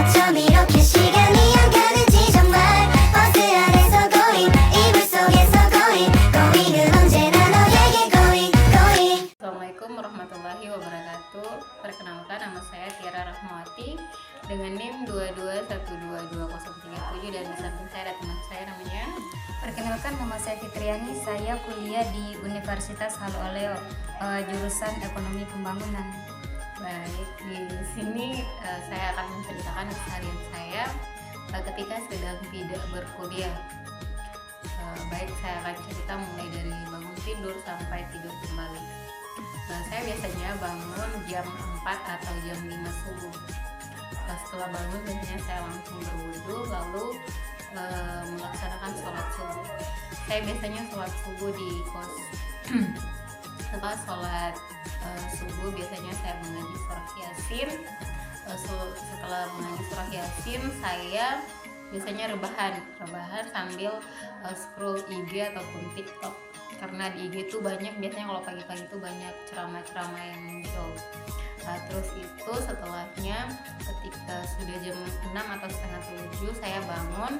어쩜 이렇게 시간이 안 가는지 정말 버스 안에서 고잉 이불 속에서 고잉은 언제나 너에게 고잉. Assalamualaikum warahmatullahi wabarakatuh. Perkenalkan, nama saya Tiara Rahmawati dengan NIM 22122037 dan di samping saya ada teman saya namanya. Perkenalkan, nama saya Fitriani. Saya kuliah di Universitas Halu Oleo, jurusan Ekonomi Pembangunan. Baik, di sini saya akan menceritakan keseharian saya ketika sedang tidak berkuliah. Baik, saya akan cerita mulai dari bangun tidur sampai tidur kembali. Saya biasanya bangun jam 4 atau jam 5 subuh. Setelah bangun biasanya saya langsung berwudu lalu melaksanakan sholat subuh. Saya biasanya sholat subuh di kos. Setelah sholat subuh biasanya saya mengaji surah Yasin. Setelah mengaji surah Yasin saya biasanya rebahan sambil scroll IG ataupun TikTok, karena di IG itu banyak, biasanya kalau pagi-pagi itu banyak ceramah-ceramah yang muncul. Terus itu setelahnya ketika sudah jam 6 atau setengah 7 saya bangun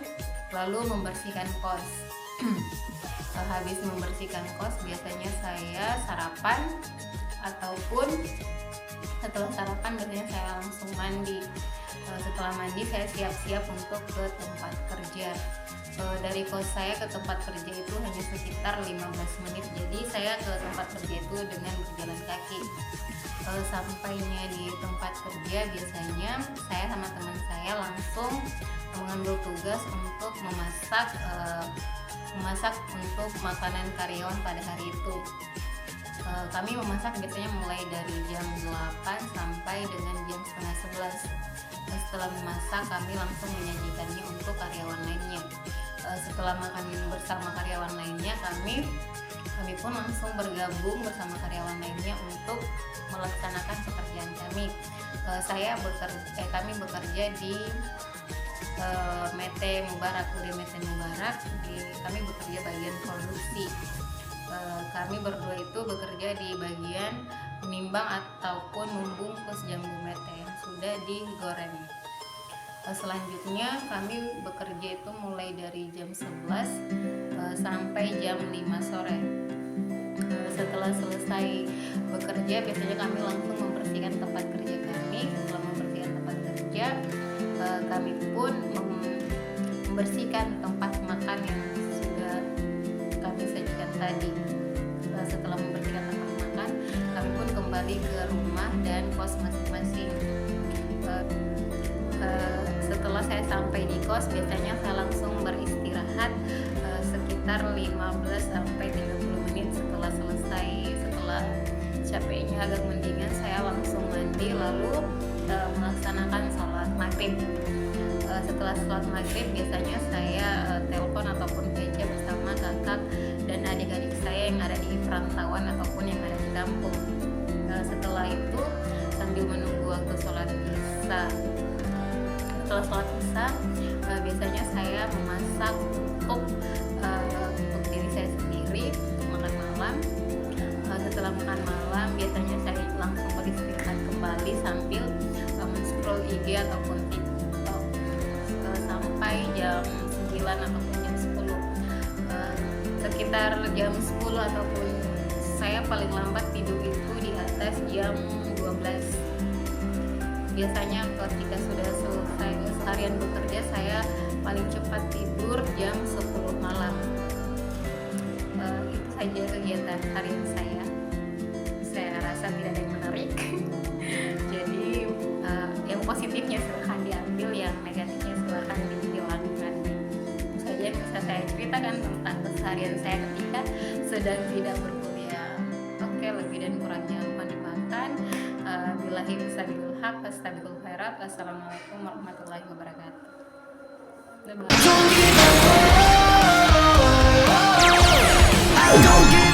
lalu membersihkan kos. Habis membersihkan kos biasanya saya sarapan, ataupun setelah sarapan biasanya saya langsung mandi. Setelah mandi saya siap-siap untuk ke tempat kerja. Dari kos saya ke tempat kerja itu hanya sekitar 15 menit, jadi saya ke tempat kerja itu dengan berjalan kaki. Sampainya di tempat kerja biasanya saya sama teman saya langsung mengambil tugas untuk memasak untuk makanan karyawan pada hari itu. Kami memasak biasanya mulai dari jam 8 sampai dengan jam setengah 11. Setelah memasak kami langsung menyajikannya untuk karyawan lainnya. Setelah makan bersama karyawan lainnya, kami pun langsung bergabung bersama karyawan lainnya untuk melaksanakan pekerjaan kami. Kami bekerja di Mete Mubarak, kami bekerja bagian produksi. Kami berdua itu bekerja di bagian menimbang ataupun membungkus jambu mete yang sudah digoreng. Selanjutnya kami bekerja itu mulai dari jam 11 sampai jam 5 sore. Setelah selesai bekerja biasanya kami langsung membersihkan tempat kerja kami. Setelah membersihkan tempat kerja, kami pun membersihkan tempat makan yang sudah kami sajikan tadi. Setelah membersihkan tempat makan, kami pun kembali ke rumah dan kos masing-masing. Setelah saya sampai di kos, biasanya saya langsung beristirahat sekitar 15 sampai 30 menit. Setelah capeknya agak mendingan, saya langsung mandi lalu melaksanakan sholat maghrib. Setelah sholat maghrib biasanya saya telepon ataupun VC bersama kakak dan adik-adik saya yang ada di perantauan ataupun yang ada di kampung. Setelah itu sambil menunggu waktu sholat isya. Setelah sholat isya biasanya saya memasak untuk diri saya sendiri makan malam. Setelah makan malam biasanya saya langsung beristirahat kembali sambil scroll IG ataupun TikTok sampai jam 9 ataupun jam 10. Sekitar jam 10 ataupun saya paling lambat tidur itu di atas jam 12. Biasanya ketika sudah selesai seharian bekerja, saya paling cepat tidur jam 10 malam. Itu saja kegiatan harian saya. Saya rasa tidak ada yang menarik. Jadi yang positifnya silahkan diambil, yang negatifnya silahkan dihilangkan. Itu saja yang bisa saya ceritakan tentang keseharian saya ketika sedang tidak berkuliah. Oke, lebih dan kurangnya mohon dimaafkan. Billahi wabillahi haq, astaghfirul khairat. Assalamualaikum warahmatullahi wabarakatuh. Bye-bye.